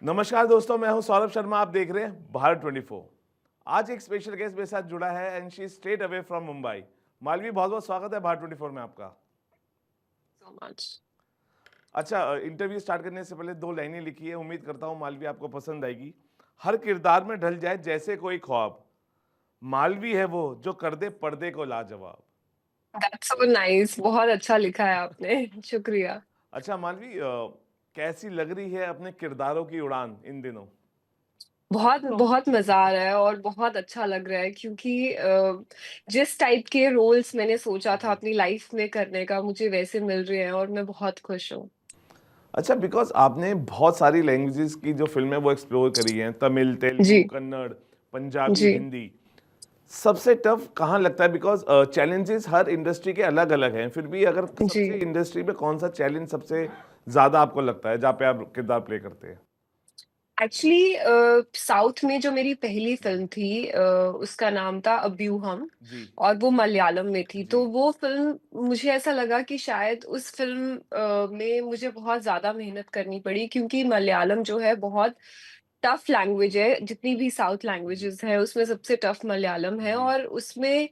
नमस्कार दोस्तों, मैं हूं सौरभ शर्मा। आप देख रहे हैं भारत 24। आज एक स्पेशल गेस्ट मेरे साथ जुड़ा है and she straight away from Mumbai. Malvi, बहुत बहुत स्वागत है भारत 24 में आपका। so much. अच्छा, इंटरव्यू स्टार्ट करने से पहले दो लाइनें लिखी है, उम्मीद करता हूं मालवी आपको पसंद आएगी। हर किरदार में ढल जाए जैसे कोई ख्वाब, मालवी है वो जो कर दे पर्दे को लाजवाब। That's so nice. बहुत अच्छा लिखा है आपने। शुक्रिया। अच्छा मालवी, कैसी लग रही है अपने किरदारों की उड़ान इन दिनों? बहुत बहुत मज़ा आ रहा है और बहुत अच्छा लग रहा है क्योंकि जिस टाइप के रोल्स मैंने सोचा था जी। अपनी लाइफ में करने का मुझे वैसे मिल रहे हैं और मैं बहुत खुश हूँ। अच्छा, बिकॉज़ आपने बहुत सारी लैंग्वेजेज़ की जो फ़िल्में वो एक्सप्लोर करी हैं, तमिल, तेलुगु, जी, कन्नड़, पंजाबी, जी। हिंदी। सबसे टफ़ कहाँ लगता है? बिकॉज़ चैलेंजेज़ हर इंडस्ट्री के अलग-अलग हैं, फिर भी अगर सबसे जी। इंडस्ट्री में कौन-सा चैलेंज सबसे ज़्यादा आपको लगता है, जहाँ पे आप किरदार प्ले करते हैं? एक्चुअली साउथ में जो मेरी पहली जी, फ़िल्म थी उसका नाम था अब्यूहम जी, और वो मलयालम में थी। जी, तो वो फ़िल्म मुझे ऐसा लगा कि शायद उस फ़िल्म में मुझे बहुत ज़्यादा मेहनत करनी पड़ी क्योंकि मलयालम जो है बहुत टफ़ लैंग्वेज है। जितनी भी साउथ जी, लैंग्वेजेज़ हैं उसमें सबसे टफ़ मलयालम है जी, और उसमें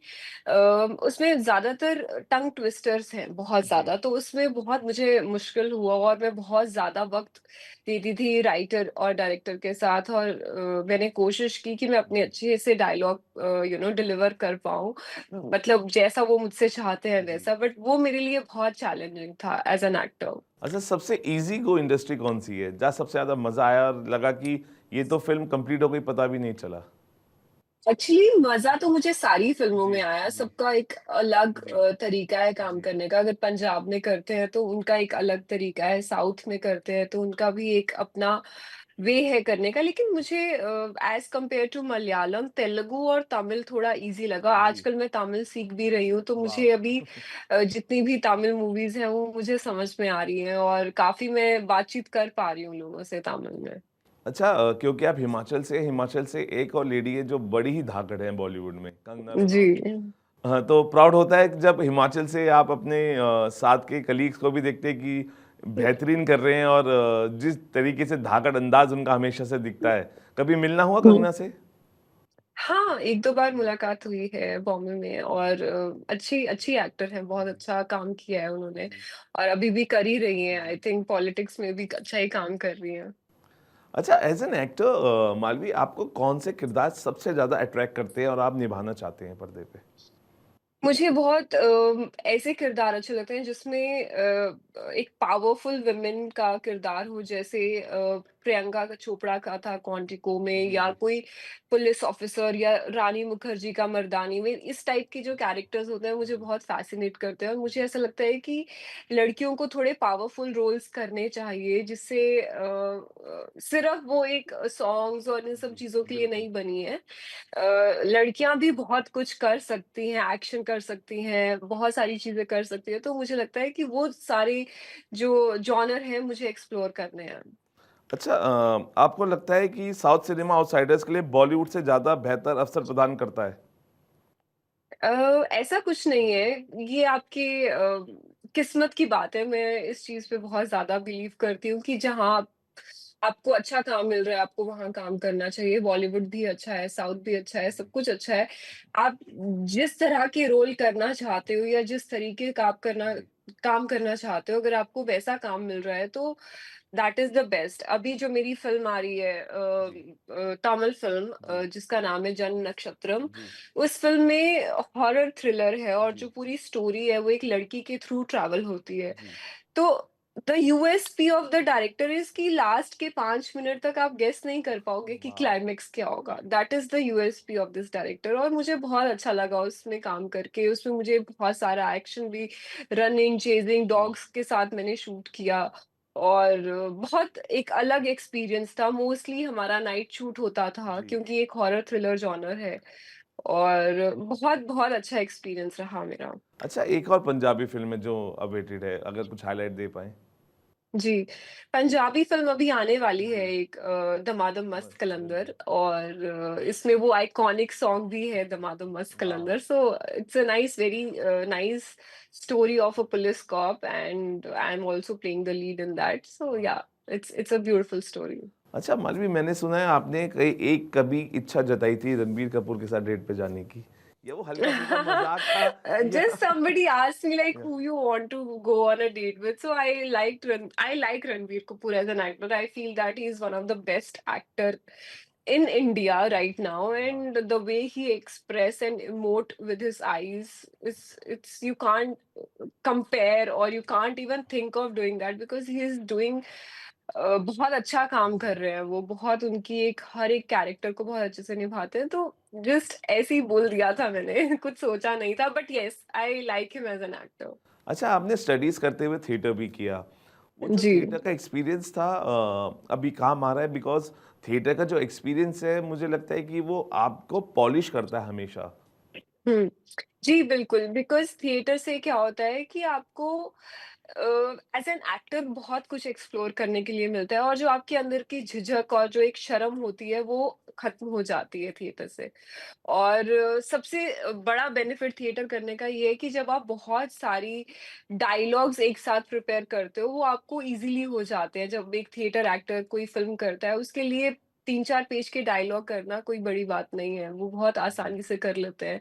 ज़्यादातर टंग ट्विस्टर्स हैं बहुत जी, ज़्यादा। तो उसमें बहुत मुझे मुश्किल हुआ और मैं बहुत ज़्यादा वक़्त देती थी राइटर और डायरेक्टर के साथ और मैंने कोशिश की कि मैं अपने जी, अच्छे से डायलॉग डिलीवर कर पाऊँ। मतलब जैसा वो मुझसे चाहते हैं जी। वैसा, बट वो मेरे लिए बहुत चैलेंजिंग था एज़ एन एक्टर। अच्छा, सबसे ईज़ी को इंडस्ट्री कौन-सी है, जहाँ सबसे ज़्यादा मज़ा आया और लगा कि ये तो फ़िल्म कंप्लीट हो गई, पता भी नहीं चला? एक्चुअली मज़ा तो मुझे सारी फ़िल्मों जी, में आया, जी, सबका एक अलग जी, तरीका है काम जी, करने का। अगर पंजाब में करते हैं तो उनका एक अलग तरीका है, साउथ में करते हैं तो उनका भी एक अपना वे है करने का। लेकिन मुझे as compare to Malayalam, Telugu और तमिल थोड़ा ईज़ी लगा। जी। आजकल मैं तमिल सीख भी रही हूँ, तो मुझे वाव! अभी जितनी भी तमिल मूवीज़ हैं वो मुझे समझ में आ रही हैं और काफ़ी मैं बातचीत कर पा रही हूँ लोगों से तमिल में। अच्छा, क्योंकि आप हिमाचल से एक और लेडी है जो बड़ी ही धाकड़ है बॉलीवुड में, कंगना जी। रनौत। हाँ, तो प्राउड होता है कि जब हिमाचल से आप अपने साथ के कलीग्स को भी देखते हैं कि बेहतरीन कर रहे हैं और जिस तरीके से धाकड़ अंदाज़ उनका हमेशा से दिखता है। कभी मिलना हुआ हुँ। कंगना से? हाँ, 1-2 बार जी, मुलाकात हुई है बॉम्बे में जी, और अच्छी अच्छी एक्टर हैं, बहुत जी, अच्छा काम किया है उन्होंने जी, और अभी भी कर ही रही हैं। आई जी। थिंक पॉलिटिक्स में भी अच्छा ही काम कर रही हैं। अच्छा, एज़ एन एक्टर मालवी, आपको कौन से किरदार सबसे ज़्यादा अट्रैक्ट करते हैं और आप निभाना चाहते हैं पर्दे पे? मुझे बहुत ऐसे किरदार अच्छे लगते हैं जिसमें एक पावरफुल वुमेन का किरदार हो जैसे प्रियंका का चोपड़ा का था क्वांटिको में जी, या जी, कोई पुलिस ऑफिसर या रानी मुखर्जी का मर्दानी में। इस टाइप के जो कैरेक्टर्स होते हैं मुझे जी, बहुत फैसिनेट करते हैं और मुझे ऐसा लगता है कि लड़कियों को थोड़े पावरफुल रोल्स करने चाहिए जिससे सिर्फ वो एक सॉन्ग्स और इन सब जी, चीजों के लिए बिल्कुल। नहीं बनी है। लड़कियाँ भी बहुत कुछ कर सकती हैं, एक्शन कर सकती हैं, बहुत सारी चीज़ें कर सकती हैं, तो मुझे लगता है कि वो सारे जो जॉनर हैं, मुझे एक्सप्लोर करने हैं। अच्छा, आपको लगता है कि साउथ सिनेमा आउटसाइडर्स के लिए बॉलीवुड से ज़्यादा बेहतर अवसर प्रदान करता है? ऐसा कुछ नहीं जी, है, ये आपके किस्मत की बात है। मैं इस चीज़ पे बहुत ज़्यादा बिलीव करती हूँ कि जहाँ आपको अच्छा काम मिल रहा है, आपको वहाँ काम करना चाहिए। बॉलीवुड भी अच्छा है, साउथ भी अच्छा है, सब कुछ अच्छा है। आप जिस तरह के रोल करना चाहते हो या जिस तरीके का आप जी, काम करना चाहते हो, अगर आपको वैसा काम मिल रहा है तो दैट इज़ द बेस्ट। अभी जो मेरी फ़िल्म आ रही है जी, तमिल फ़िल्म जी, जिसका नाम है जन्म नक्षत्रम, जी, उस फ़िल्म में हॉरर थ्रिलर है और जो जी, पूरी स्टोरी है वो एक लड़की के थ्रू ट्रैवल होती है। जी। तो the USP of the director is कि लास्ट के 5 मिनट तक आप गेस नहीं कर पाओगे कि वाव! क्लाइमेक्स क्या होगा। That is the USP of this director और मुझे बहुत अच्छा लगा उसमें काम करके। उसमें मुझे बहुत सारा एक्शन भी, रनिंग, चेज़िंग, जी, डॉग्स के साथ मैंने शूट किया और बहुत एक अलग एक्सपीरियंस था। मोस्टली हमारा नाइट शूट होता था जी। क्योंकि एक हॉरर थ्रिलर जॉनर है और बहुत अच्छा एक्सपीरियंस रहा मेरा। अच्छा, एक और पंजाबी फ़िल्म है जो अवेटेड है, अगर कुछ हाइलाइट दे पाएँ? जी, पंजाबी फ़िल्म अभी आने वाली है जी, एक दमादम मस्त मस्त कलंदर कलंदर। और इसमें वो आइकॉनिक सॉन्ग भी है Damadam Mast wow! Qalandar. So it's a nice very nice story of a police cop and I am also playing the lead in that. So wow! Yeah it's a beautiful story. अच्छा मालवी, मैंने सुना है आपने कई एक कभी इच्छा जताई थी रणबीर कपूर के साथ डेट पे जाने की। या वो हल्का-फुल्का मज़ाक था या Just somebody asked me like या who you want to go on a date with. So I like Ranbir Kapoor as an actor. I feel that he is one of the best actor in India right now, हाँ। and the way he express and emote with his eyes is it's you can't compare, or you can't even think of doing that, because he is doing बहुत अच्छा काम कर जी। रहे हैं वो, बहुत उनकी एक हर एक कैरेक्टर को बहुत अच्छे से निभाते हैं, तो जस्ट ऐसे ही बोल दिया था मैंने कुछ सोचा नहीं था, but yes I like him as an actor. अच्छा, आपने स्टडीज़ करते हुए थिएटर भी किया। वो जो जी। थिएटर का एक्सपीरियंस था अभी काम आ रहा है, बिकॉज़ थिएटर का जो एक्सपीरियंस है मुझे लगता है कि वो आपको पॉलिश करता है हमेशा। हुँ। जी, बिल्कुल, बिकॉज़ थिएटर से क्या होता है कि आपको एज़ एन एक्टर बहुत कुछ एक्सप्लोर करने के लिए मिलता है, और जो आपके अंदर की झिझक और जो एक शर्म होती है, वो खत्म हो जाती है थिएटर से। और सबसे बड़ा बेनिफिट थिएटर करने का ये है कि जब आप बहुत सारी डायलॉग्स एक साथ प्रिपेयर करते हो, वो आपको ईज़िली हो जाते हैं। जब एक थिएटर एक्टर कोई फ़िल्म करता है, उसके लिए 3-4 पेज के डायलॉग करना कोई बड़ी बात नहीं है, वो बहुत जी। आसानी से कर लेते हैं।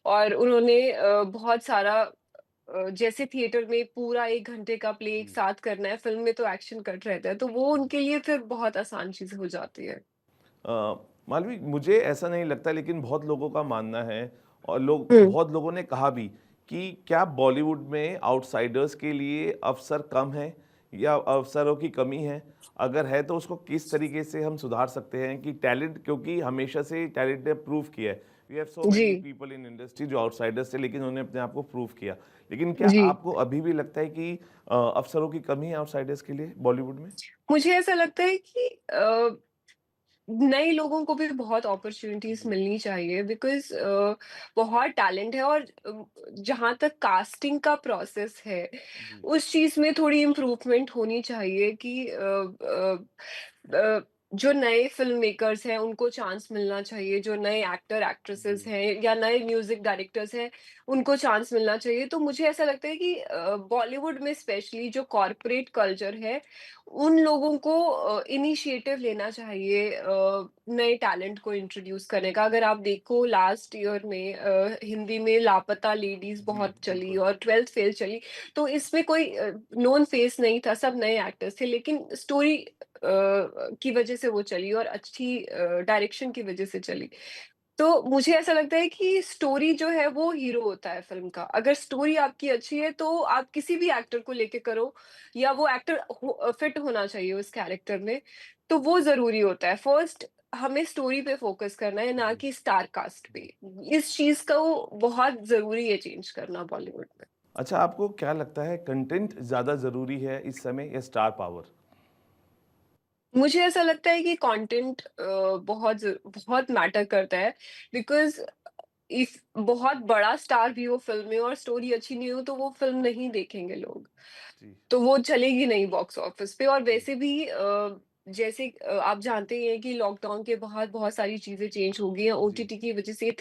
और उन्होंने बहुत सारा जैसे थिएटर में पूरा 1 घंटे का प्ले एक जी। साथ करना है, फ़िल्म में तो एक्शन कट रहता है, तो वो जी। उनके लिए फिर बहुत आसान चीज़ हो जाती है। मालवी, मुझे ऐसा नहीं लगता, लेकिन बहुत लोगों का मानना है और लोग हुँ। बहुत लोगों ने कहा भी कि क्या बॉलीवुड में आउटसाइडर्स के लिए अवसर कम है या अवसरों की कमी है? अगर है तो उसको किस तरीके से हम सुधार सकते हैं कि टैलेंट, क्योंकि हमेशा से टैलेंट ने प्रूव किया है। वी हैव सो जी, मेनी पीपल इन इंडस्ट्री जो आउटसाइडर्स थे, लेकिन उन्होंने अपने आप को प्रूव किया। लेकिन क्या जी। आपको अभी भी लगता है कि अवसरों की कमी है आउटसाइडर्स के लिए बॉलीवुड में? मुझे ऐसा लगता है कि नए लोगों को भी बहुत अपॉर्च्युनिटीज़ जी। मिलनी चाहिए, बिकॉज़ बहुत टैलेंट है, और जहाँ तक कास्टिंग का प्रोसेस है, जी। उस चीज़ में थोड़ी इम्प्रूवमेंट होनी चाहिए कि जो नए फ़िल्म मेकर्स हैं, उनको चांस मिलना चाहिए, जो नए एक्टर एक्ट्रेसेस जी। हैं या नए म्यूज़िक डायरेक्टर्स हैं, उनको चांस मिलना चाहिए। तो मुझे ऐसा लगता है कि बॉलीवुड में स्पेशली जो कॉर्पोरेट कल्चर है, उन लोगों को इनिशिएटिव लेना चाहिए नए टैलेंट को इंट्रोड्यूस करने का। अगर आप देखो लास्ट ईयर में हिंदी में लापता लेडीज़ जी, बहुत चली बिल्कुल। और 12th फेल चली, तो इसमें कोई नोन फेस नहीं था, सब नए एक्टर्स थे, लेकिन स्टोरी की वजह से वो चली, और अच्छी डायरेक्शन की वजह से चली। तो मुझे ऐसा लगता है कि स्टोरी जो है वो हीरो होता है फ़िल्म का। अगर स्टोरी आपकी अच्छी है, तो आप किसी भी एक्टर को लेके करो, या वो एक्टर फिट होना चाहिए उस कैरेक्टर में, तो वो ज़रूरी होता है। फर्स्ट हमें स्टोरी पे फ़ोकस करना है, ना जी। कि स्टार कास्ट पे। इस चीज़ को बहुत ज़रूरी है चेंज करना बॉलीवुड में। अच्छा, आपको क्या लगता है, कंटेंट ज़्यादा ज़रूरी है इस समय या स्टार पावर? मुझे ऐसा लगता है कि कंटेंट बहुत मैटर करता है, बिकॉज़ इफ बहुत बड़ा स्टार भी हो फ़िल्म में और स्टोरी अच्छी नहीं हो, तो वो फ़िल्म नहीं देखेंगे लोग। जी। तो वो चलेगी नहीं बॉक्स ऑफिस पे, और जी। वैसे भी जैसे आप जानते ही हैं कि लॉकडाउन के बाद बहुत सारी चीज़ें चेंज हो गई हैं। जी। ओटीटी की वज़ह से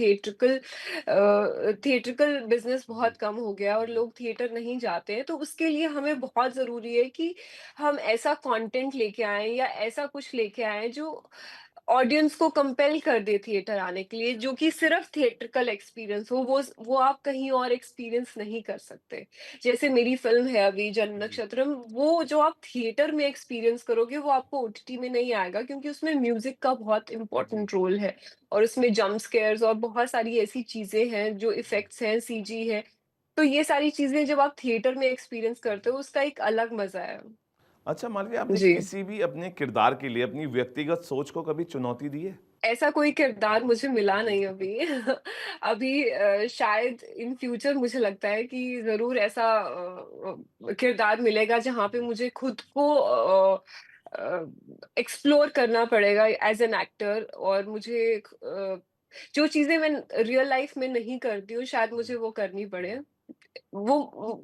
थिएट्रिकल बिज़नेस जी। बहुत कम हो गया, और जी। लोग थिएटर नहीं जाते हैं। तो उसके लिए हमें बहुत ज़रूरी है कि हम ऐसा कंटेंट लेके आएँ, या ऐसा कुछ लेके आएँ जो ऑडियंस को कंपेल कर दे थिएटर आने के लिए, जो कि सिर्फ़ थिएट्रिकल एक्सपीरियंस हो, वो आप कहीं और एक्सपीरियंस नहीं कर सकते। जैसे मेरी फ़िल्म है अभी जन्म जी। नक्षत्रम, वो जो आप थिएटर में एक्सपीरियंस करोगे, वो आपको ओटीटी में नहीं आएगा, क्योंकि उसमें म्यूज़िक का बहुत जी। इम्पोर्टेंट रोल है, और उसमें जंप स्केयर्स और बहुत सारी ऐसी चीज़ें हैं, जो जी। इफ़ेक्ट्स हैं, सीजी है। तो ये सारी चीज़ें जब आप थिएटर में एक्सपीरियंस करते जी। हो, उसका एक अलग मज़ा है। अच्छा मालवीय, आपने जी। किसी भी अपने किरदार के लिए अपनी व्यक्तिगत सोच को कभी चुनौती दी है? ऐसा कोई किरदार मुझे मिला जी। नहीं अभी। अभी शायद इन फ्यूचर मुझे लगता है कि ज़रूर ऐसा किरदार मिलेगा जहाँ पे जी। मुझे खुद को एक्सप्लोर करना पड़ेगा एज़ एन एक्टर, और मुझे जो चीज़ें मैं रियल लाइफ़ में नहीं करती हूँ, शायद जी। मुझे वो करनी जी। पड़े। वो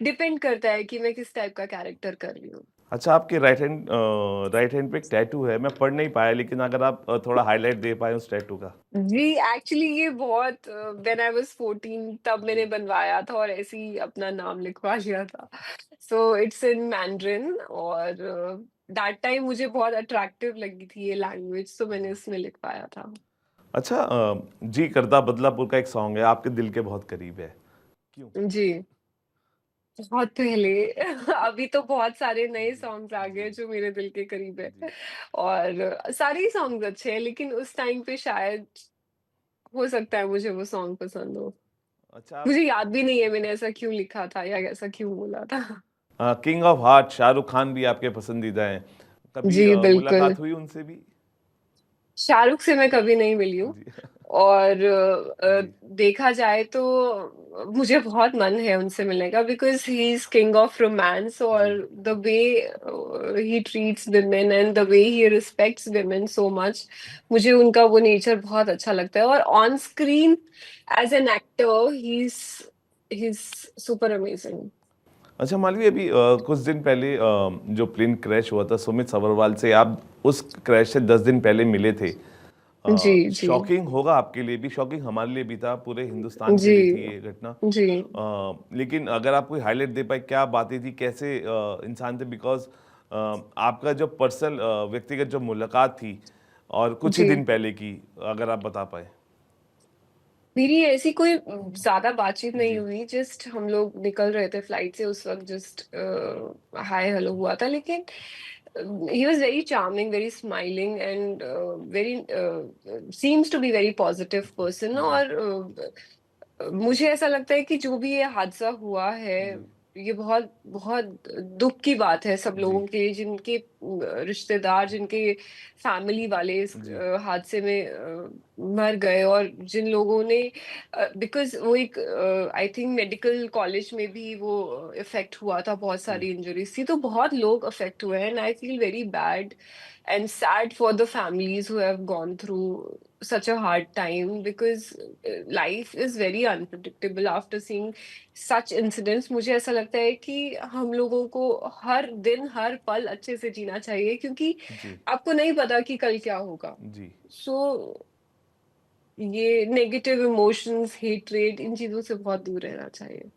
डिपेंड करता है कि मैं किस टाइप का कैरेक्टर कर रही हूँ। अच्छा, आपके राइट हैंड पे एक टैटू है, मैं पढ़ नहीं पाया, लेकिन अगर आप थोड़ा हाइलाइट दे पाएँ उस टैटू का। जी, एक्चुअली ये बहुत व्हेन आई वाज़ 14 तब मैंने जी। बनवाया था, और ऐसे ही अपना नाम लिखवा लिया था। सो इट्स इन मैंड्रिन, और दैट टाइम मुझे बहुत अट्रैक्टिव लगी थी ये लैंग्वेज, तो मैंने इसमें लिख पाया था। अच्छा जी करता बदलापुर का एक सॉन्ग है, आपके दिल के बहुत करीब है। क्यों? जी, बहुत पहले। अभी तो बहुत सारे नए जी, सॉन्ग्स आ गए जी, हैं जो मेरे दिल के करीब है, जी। और सारे ही सॉन्ग्स अच्छे हैं, लेकिन उस टाइम पे शायद हो सकता है मुझे वो सॉन्ग पसंद हो। अच्छा आप मुझे याद भी नहीं है मैंने ऐसा क्यों लिखा था या ऐसा क्यों बोला था। King of heart Shahrukh Khan भी आपके पसंदीदा हैं। कभी जी, बिल्कुल। मुलाकात हुई उनसे भी? शाहरुख से मैं कभी नहीं मिली हूँ, जी, और जी, देखा जाए तो मुझे बहुत मन है उनसे मिलने का, because he is king of romance, जी, और the way he treats women and the way he respects women so much, मुझे उनका वो नेचर बहुत अच्छा लगता है, और on screen as an actor he is super amazing. अच्छा मालवी अभी कुछ दिन पहले जो प्लेन क्रैश हुआ था सुमित सभरवाल से, आप उस क्रैश से 10 दिन पहले मिले थे। जी, जी। शॉकिंग होगा आपके लिए भी, शॉकिंग हमारे लिए भी था, पूरे हिंदुस्तान के जी, लिए थी ये घटना। जी। लेकिन अगर आप कोई हाईलाइट दे पाए, क्या बातें थी, कैसे इंसान थे, बिकॉज आपका जो पर्सनल व्यक्तिगत जो मुलाकात थी और कुछ ही जी। दिन पहले की, अगर आप बता पाए। मेरी ऐसी कोई ज़्यादा बातचीत नहीं जी, हुई, जस्ट हम लोग निकल रहे थे फ्लाइट से, उस वक़्त जस्ट हाय हेलो हुआ था, लेकिन he was very charming, very smiling and very seems to be very positive person, जी, और मुझे ऐसा लगता है कि जो भी ये हादसा हुआ है, जी, ये बहुत बहुत दुःख की बात है सब जी, लोगों के लिए, जिनके रिश्तेदार, जिनके फैमिली वाले इस जी, हादसे में मर गए, और जिन लोगों ने बिकॉज़ वो एक आई थिंक मेडिकल कॉलेज में भी वो इफ़ेक्ट हुआ था, बहुत जी, सारी इंजरीज़ थी, तो बहुत लोग अफ़ेक्ट हुए हैं, and I feel very bad and sad for the families who have gone through such a hard time, because life is very unpredictable after seeing such incidents. मुझे ऐसा लगता है कि हम लोगों को हर दिन हर पल अच्छे से जीना चाहिए, क्योंकि जी, आपको नहीं पता कि कल क्या होगा। जी। सो ये नेगेटिव इमोशंस, हेट्रेड, इन चीजों से बहुत दूर रहना चाहिए।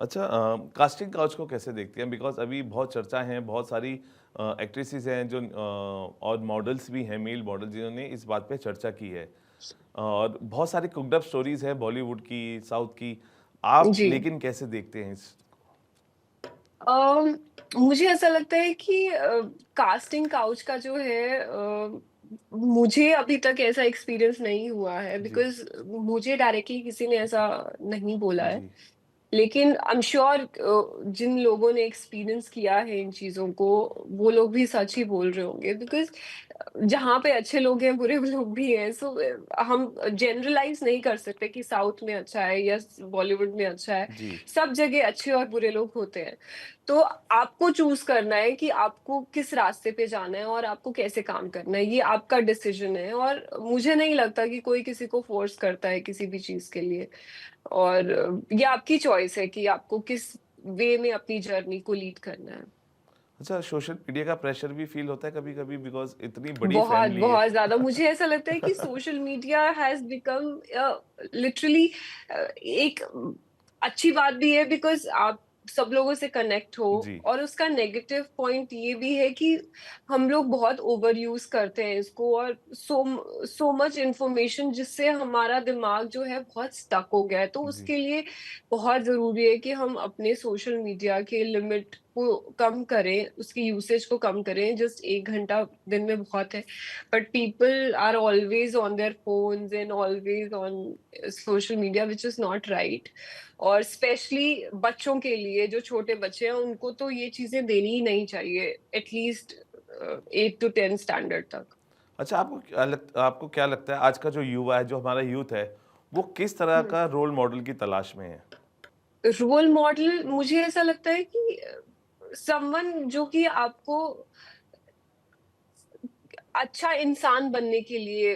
अच्छा कास्टिंग काउच को कैसे देखते हैं, बिकॉज अभी बहुत चर्चा है, बहुत सारी एक्ट्रेसेस हैं जो और मॉडल्स भी हैं, मेल मॉडल, जिन्होंने इस बात पे चर्चा की है, और बहुत सारी कुकड अप स्टोरीज है बॉलीवुड की, साउथ की। आप जी। लेकिन कैसे देखते हैं इस? अम, मुझे ऐसा लगता है कि कास्टिंग काउच का जो है, मुझे अभी तक ऐसा एक्सपीरियंस नहीं हुआ है, जी, बिकॉज़ मुझे डायरेक्टली किसी ने ऐसा नहीं बोला है। जी, लेकिन आई एम श्योर जिन लोगों ने एक्सपीरियंस किया है इन चीज़ों को, वो लोग भी सच ही बोल रहे होंगे, बिकॉज़ जहाँ पे अच्छे लोग हैं, बुरे लोग भी हैं। सो हम जनरलाइज़ नहीं कर सकते कि साउथ में अच्छा है या बॉलीवुड में अच्छा है। जी, सब जगह अच्छे और बुरे लोग होते हैं। तो आपको चूज़ करना है कि आपको किस रास्ते पे जाना है और आपको कैसे काम करना है, ये आपका डिसीज़न है, और मुझे नहीं लगता कि कोई किसी को फ़ोर्स करता है किसी भी चीज़ के लिए। और ये आपकी चॉइस है कि आपको किस वे में अपनी जर्नी को लीड करना है। अच्छा सोशल मीडिया का प्रेशर भी फील होता है कभी कभी, बिकॉज इतनी बड़ी बहुत, फैमिली है। बहुत ज़्यादा मुझे ऐसा लगता है कि social media has become literally एक अच्छी बात भी है, बिकॉज़ आप सब लोगों से कनेक्ट हो, जी, और उसका नेगेटिव पॉइंट ये भी है कि हम लोग बहुत ओवर यूज़ करते हैं इसको, और सो मच इन्फॉर्मेशन जिससे हमारा दिमाग जो है बहुत स्टक हो गया है। तो जी, उसके लिए बहुत ज़रूरी है कि हम अपने सोशल मीडिया के लिमिट को कम करें, उसकी यूसेज को कम करें। जस्ट 1 घंटा दिन में बहुत है, but people are always on their phones and always on social media, which is not right. और स्पेशली बच्चों के लिए, जो छोटे बच्चे हैं, उनको तो ये चीज़ें देनी ही नहीं चाहिए, एटलीस्ट 8 टू 10 स्टैंडर्ड तक। अच्छा आपको क्या लगता है, आज का जो युवा है, जो हमारा यूथ है, वो किस तरह हुँ। का रोल मॉडल की तलाश में है? रोल मॉडल मुझे ऐसा लगता है कि समवन जो कि आपको अच्छा इंसान बनने के लिए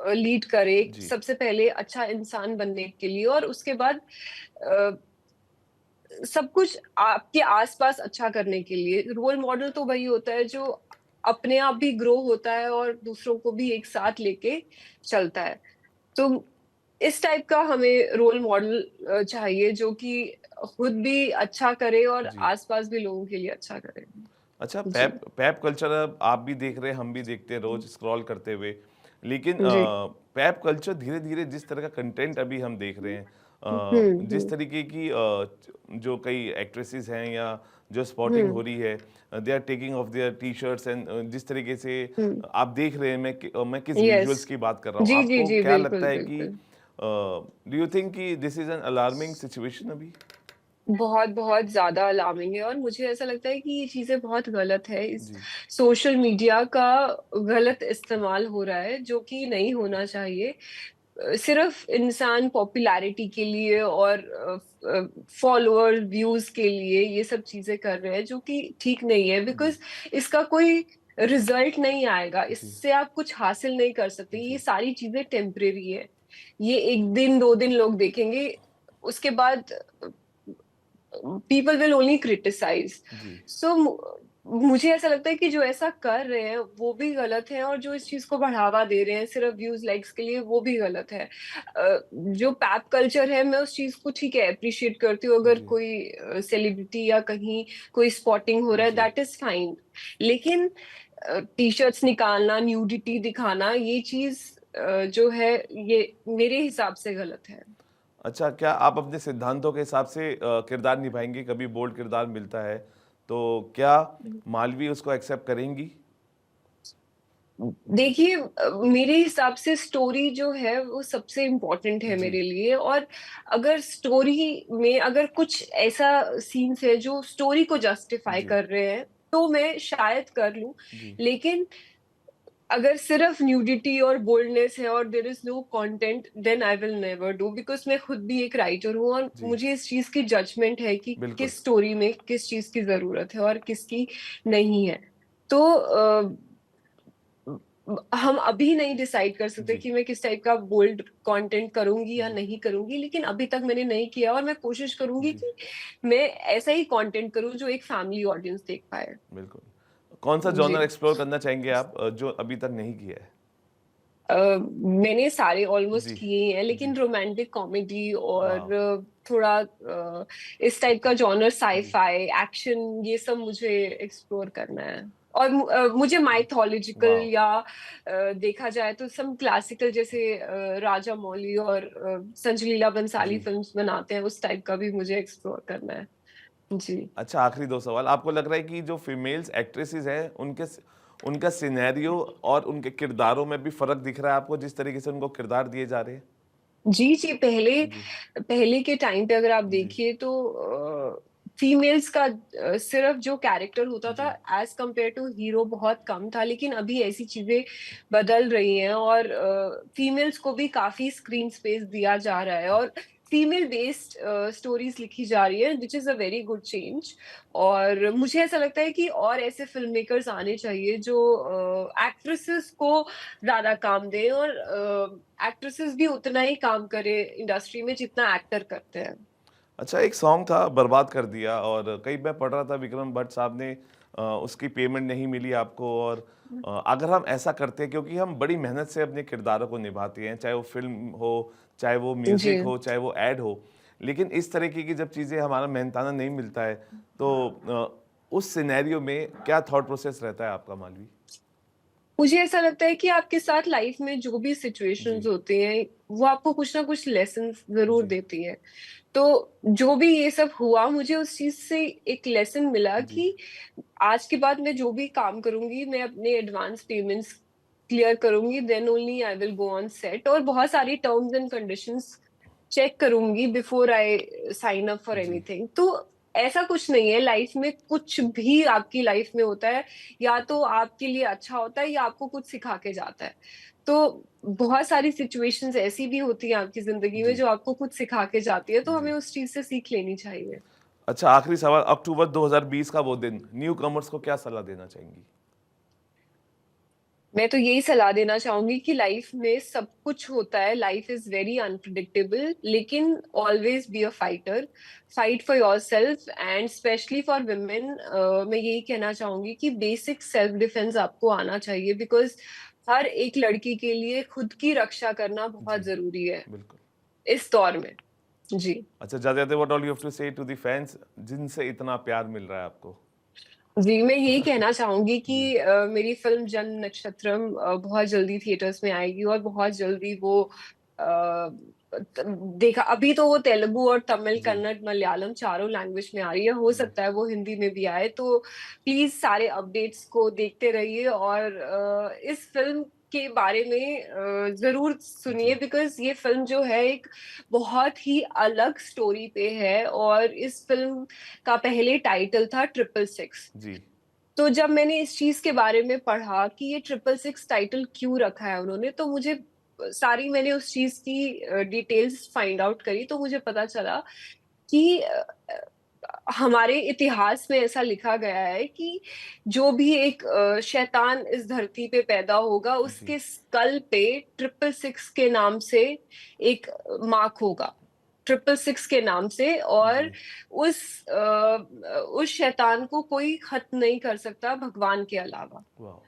लीड करे, जी, सबसे पहले अच्छा इंसान बनने के लिए, और उसके बाद अ, सब कुछ आपके आस-पास अच्छा करने के लिए। रोल मॉडल तो वही होता है जो अपने आप भी ग्रो होता है और दूसरों को भी एक साथ लेके चलता है। तो इस टाइप का हमें रोल मॉडल चाहिए, जो कि खुद भी अच्छा करे और जी। आस-पास भी लोगों के लिए अच्छा करे। अच्छा, जी, पैप पैप कल्चर अब आप भी देख रहे हैं, हम भी देखते हैं रोज स्क्रॉल करते हुए। लेकिन जी। पैप कल्चर धीरे-धीरे जिस तरह का कंटेंट अभी हम देख रहे हैं, जिस हुँ, तरीके की जो कई एक्ट्रेसेस हैं या जो स्पॉटिंग हुँ, हो रही है, they are taking off their T-shirts and जिस तरीके से हुँ। आप देख रहे हैं, मैं किस यस। विजुअल्स की बात कर रहा हूँ। जी, जी, आपको जी, क्या लगता बिल्कुल, है कि बिल्कुल। डू यू थिंक कि this is an alarming situation अभी? बहुत-बहुत ज़्यादा अलार्मिंग है और मुझे ऐसा लगता है कि ये चीज़ें बहुत गलत है। इस जी, सोशल मीडिया का गलत इस्तेमाल हो रहा है, जो कि नहीं होना चाहिए। सिर्फ़ इंसान पॉपुलैरिटी के लिए और फॉलोअर, व्यूज़ के लिए ये सब चीज़ें कर रहे हैं, जो कि ठीक नहीं है जी, बिकॉज़ इसका कोई रिज़ल्ट नहीं आएगा। जी, इससे आप कुछ हासिल नहीं कर सकते। ये जी, सारी चीज़ें टेम्परेरी है। ये 1 दिन, 2 दिन लोग देखेंगे, उसके बाद पीपल विल ओनली क्रिटिसाइज जी, सो मुझे ऐसा लगता है कि जो ऐसा कर रहे हैं वो भी गलत है और जो इस चीज को बढ़ावा दे रहे हैं सिर्फ व्यूज लाइक्स के लिए वो भी गलत है। जो पैप कल्चर है मैं उस चीज को ठीक है अप्रिशिएट करती हूँ अगर जी, कोई सेलिब्रिटी या कहीं कोई स्पॉटिंग हो रहा है जी। That is fine. लेकिन टी शर्ट्स निकालना न्यूडिटी दिखाना ये चीज जो है ये मेरे हिसाब से गलत है। अच्छा, क्या आप अपने सिद्धांतों के हिसाब से किरदार निभाएँगी? कभी बोल्ड किरदार मिलता है, तो क्या मालवी उसको एक्सेप्ट करेंगी? देखिए मेरे हिसाब से स्टोरी जो है वो सबसे इम्पोर्टेंट है जी, मेरे लिए और अगर स्टोरी में अगर कुछ ऐसा सीन्स है जो स्टोरी को जस्टिफाई जी, कर रहे हैं तो मैं शायद कर लूं। जी, लेकिन अगर सिर्फ न्यूडिटी और बोल्डनेस है और there is no content then I will never do because मैं खुद भी एक राइटर हूँ और जी, मुझे इस चीज की जजमेंट है कि बिल्कुल। किस स्टोरी में किस चीज की जरूरत है और किसकी नहीं है। तो हम अभी नहीं डिसाइड कर सकते जी, कि मैं किस टाइप का बोल्ड कंटेंट करूंगी या जी, नहीं करूंगी लेकिन अभी तक मैंने नहीं किया और मैं कोशिश करूंगी जी, कि मैं ऐसा ही कंटेंट करूं जो एक फैमिली ऑडियंस देख पाए। बिल्कुल। कौन-सा जी। जॉनर एक्सप्लोर करना चाहेंगे आप जो अभी तक नहीं किया है? मैंने सारे ऑलमोस्ट जी, किए ही हैं जी, लेकिन रोमांटिक कॉमेडी और वाव! थोड़ा इस टाइप का जॉनर जी, साई-फाई, एक्शन ये सब मुझे एक्सप्लोर करना है। और मुझे जी, माइथोलॉजिकल वाव! या देखा जाए तो सम क्लासिकल जैसे राजा मौली और संजय लीला भंसाली जी। फिल्म्स बनाते हैं उस टाइप का भी मुझे एक्सप्लोर करना है। जी। अच्छा, आखिरी 2 सवाल। आपको लग रहा है कि जो फीमेल्स एक्ट्रेसेस हैं, उनका सिनेरियो और उनके किरदारों में भी फ़र्क दिख रहा है आपको, जिस तरीके से उनको किरदार दिए जा रहे हैं? जी, जी, पहले जी, पहले के टाइम पे अगर आप जी, देखिए तो फीमेल्स का सिर्फ जो कैरेक्टर होता था जी, एज़ कम्पेयर टू हीरो बहुत कम था, लेकिन अभी ऐसी चीज़ें बदल रही हैं और फीमेल्स को भी काफ़ी स्क्रीन स्पेस दिया जा रहा है और फीमेल बेस्ड स्टोरीज़ लिखी जा रही है, which is a very good change. और मुझे ऐसा लगता है कि और ऐसे फ़िल्म मेकर्स आने चाहिए जो एक्ट्रेसेस को ज़्यादा काम दें और एक्ट्रेसेस भी उतना ही काम करें इंडस्ट्री में जितना एक्टर करते हैं। अच्छा, एक सॉन्ग था बर्बाद कर दिया, और कई मैं पढ़ रहा था विक्रम भट्ट साहब ने उसकी पेमेंट नहीं मिली आपको, और अगर हम ऐसा करते हैं, क्योंकि हम बड़ी मेहनत से अपने किरदारों को निभाते हैं, चाहे वो फ़िल्म हो, चाहे वो जी। म्यूज़िक हो, चाहे वो एड हो, लेकिन इस तरीके की जब चीज़ें हमारा मेहनताना नहीं मिलता है, तो उस सिनेरियो में क्या थॉट प्रोसेस रहता है आपका, मालवी? मुझे ऐसा लगता है कि आपके साथ लाइफ में जो भी सिचुएशंस जी, होती हैं, वो आपको कुछ ना कुछ लेसन्स ज़रूर जी, देती हैं। तो जो भी ये सब हुआ मुझे उस चीज़ से एक लेसन मिला जी, कि आज के बाद मैं जो भी काम करूँगी, मैं अपने एडवांस पेमेंट्स क्लियर करूँगी, then only I will go on set और बहुत सारी टर्म्स एंड कंडीशंस चेक करूँगी before I sign up for जी, एनीथिंग। तो ऐसा कुछ नहीं है लाइफ में कुछ भी आपकी लाइफ में होता है, या तो आपके लिए अच्छा होता है या आपको कुछ सिखा के जाता है। तो बहुत सारी सिचुएशंस ऐसी भी होती हैं आपकी ज़िंदगी में जी, जो आपको कुछ सिखा के जाती है, तो हमें जी। उस चीज़ से सीख लेनी चाहिए। अच्छा, आखिरी सवाल, अक्टूबर 2020 का वो दिन, न्यू कमर्स को क्या सलाह देना चाहेंगी? मैं तो यही सलाह देना चाहूँगी कि लाइफ में सब कुछ होता है, लाइफ इज़ वेरी अनप्रेडिक्टेबल लेकिन always be a fighter, fight for yourself and specially for women. मैं यही कहना चाहूँगी कि बेसिक सेल्फ डिफेंस आपको आना चाहिए बिकॉज़ हर एक लड़की के लिए खुद की रक्षा करना बहुत जी, ज़रूरी है, बिल्कुल। इस दौर में। जी। अच्छा, जाते-जाते what all you have to say to the fans जिनसे इतना प्यार मिल रहा है आपको? जी, मैं यही कहना चाहूँगी कि जी, मेरी फ़िल्म जन्म नक्षत्रम बहुत जल्दी थिएटर्स में आएगी और बहुत जल्दी वो अ, त देखा अभी तो वो तेलुगु और तमिल, जी, कन्नड़, मलयालम चारों लैंग्वेज में आ रही है, हो जी, सकता है वो हिंदी में भी आए, तो प्लीज़ सारे अपडेट्स को देखते रहिए और इस फ़िल्म के बारे में ज़रूर सुनिए जी, बिकॉज़ ये फ़िल्म जो है एक बहुत ही अलग स्टोरी पे है और इस फ़िल्म का पहले टाइटल था ट्रिपल सिक्स। जी, तो जब मैंने इस चीज़ के बारे में पढ़ा कि ये ट्रिपल सिक्स टाइटल क्यों रखा है उन्होंने, तो मुझे सारी मैंने उस चीज़ की डिटेल्स फाइंड आउट करी, तो मुझे पता चला कि हमारे इतिहास में ऐसा लिखा गया है कि जो भी एक शैतान इस धरती पे पैदा होगा, जी, उसके स्कल पे ट्रिपल सिक्स के नाम से एक मार्क होगा। ट्रिपल सिक्स के नाम से और जी, उस उस शैतान को कोई खत्म नहीं कर सकता भगवान के अलावा। वाओ!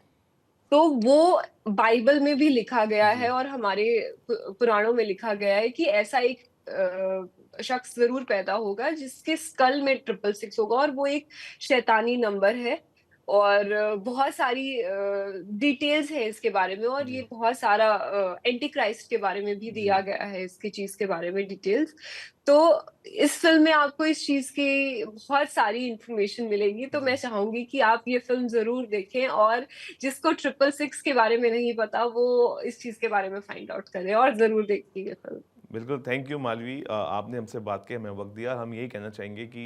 तो वो बाइबल में भी लिखा गया है जी, और हमारे पुराणों में लिखा गया है कि ऐसा एक शख्स जरूर पैदा होगा जिसके स्कल में ट्रिपल सिक्स होगा और वो एक शैतानी नंबर है और बहुत सारी डिटेल्स है इसके बारे में और ये जी, बहुत सारा एंटी क्राइस्ट के बारे में भी दिया जी, गया है इसकी चीज के बारे में डिटेल्स। तो इस फिल्म में आपको इस चीज की बहुत सारी इंफॉर्मेशन मिलेगी, तो मैं जी। चाहूंगी कि आप ये फिल्म जरूर देखें और जिसको ट्रिपल सिक्स के बारे में नहीं पता वो इस चीज के बारे में फाइंड आउट करे और जरूर देखिए ये फिल्म। बिल्कुल, थैंक यू मालवी, आपने हमसे बात की, हमें वक़्त दिया। हम यही कहना चाहेंगे कि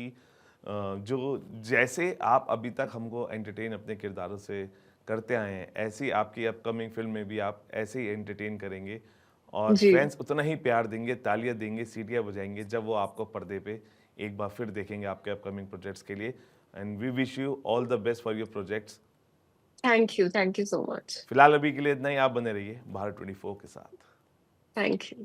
जो जैसे आप अभी तक हमको एंटरटेन अपने किरदारों से करते आए हैं, ऐसी आपकी अपकमिंग फ़िल्म में भी आप ऐसे ही एंटरटेन करेंगे और जी। फैन्स उतना ही प्यार देंगे, तालियाँ देंगे, सीटियाँ बजाएँगे जब वो आपको पर्दे पे एक बार फिर देखेंगे आपके अपकमिंग प्रोजेक्ट्स के लिए। And we wish you all the best for your projects. Thank you so much. फिलहाल अभी के लिए इतना ही, आप बने रहिए भारत 24 के साथ। Thank you.